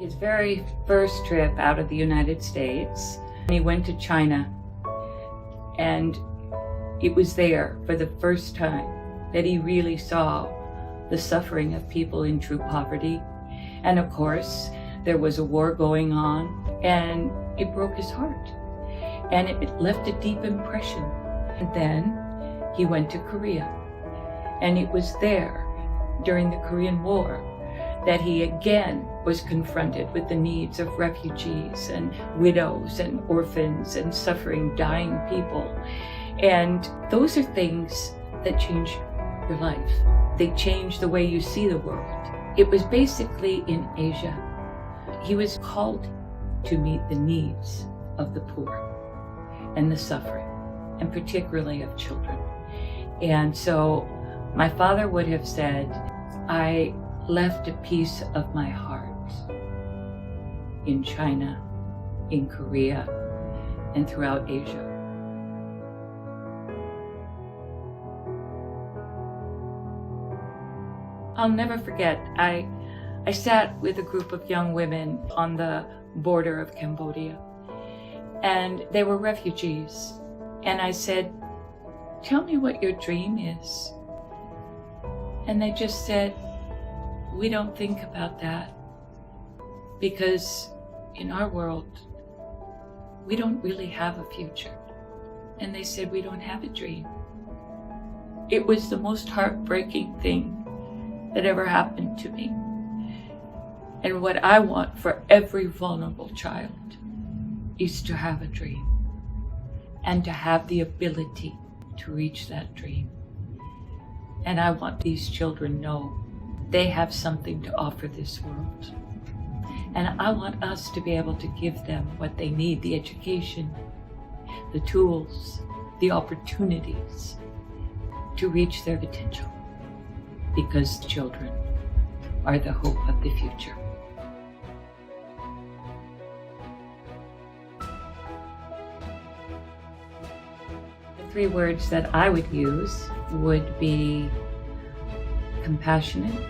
His very first trip out of the United States, he went to China, and it was there for the first time that he really saw the suffering of people in true poverty. And of course, there was a war going on, and it broke his heart. And it left a deep impression. And then he went to Korea. And it was there, during the Korean War, that he again was confronted with the needs of refugees and widows and orphans and suffering, dying people. And those are things that change your life. They change the way you see the world. It was basically in Asia. He was called to meet the needs of the poor and the suffering, and particularly of children. And so my father would have said, I left a piece of my heart in China, in Korea, and throughout Asia. I'll never forget, I sat with a group of young women on the border of Cambodia, and they were refugees. And I said, tell me what your dream is. And they just said, we don't think about that, because in our world, we don't really have a future. And they said, we don't have a dream. It was the most heartbreaking thing that ever happened to me. And what I want for every vulnerable child is to have a dream and to have the ability to reach that dream. And I want these children to know they have something to offer this world. And I want us to be able to give them what they need, the education, the tools, the opportunities to reach their potential. Because children are the hope of the future. The three words that I would use would be compassionate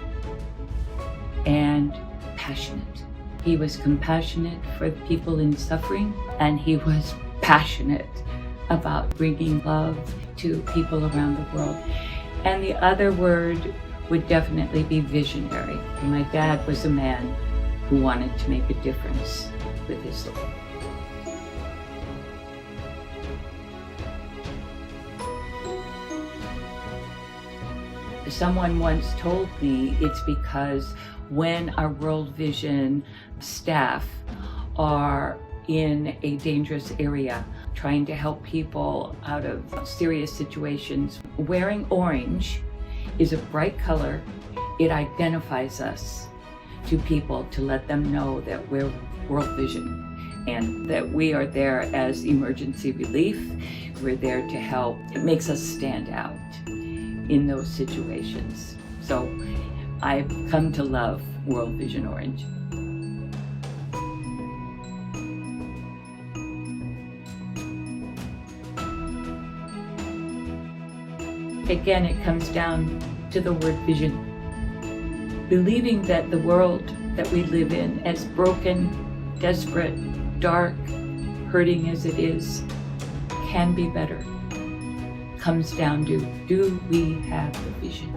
and passionate. He was compassionate for the people in suffering, and he was passionate about bringing love to people around the world. And the other word would definitely be visionary. My dad was a man who wanted to make a difference with his life. Someone once told me it's because when our World Vision staff are in a dangerous area, trying to help people out of serious situations, wearing orange is a bright color. It identifies us to people to let them know that we're World Vision and that we are there as emergency relief. We're there to help. It makes us stand out in those situations. So I've come to love World Vision Orange. Again, it comes down to the word vision. Believing that the world that we live in, as broken, desperate, dark, hurting as it is, can be better, comes down to, do we have the vision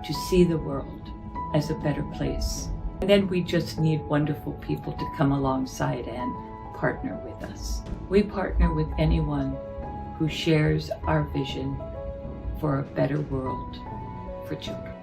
to see the world as a better place? And then we just need wonderful people to come alongside and partner with us. We partner with anyone who shares our vision for a better world for children.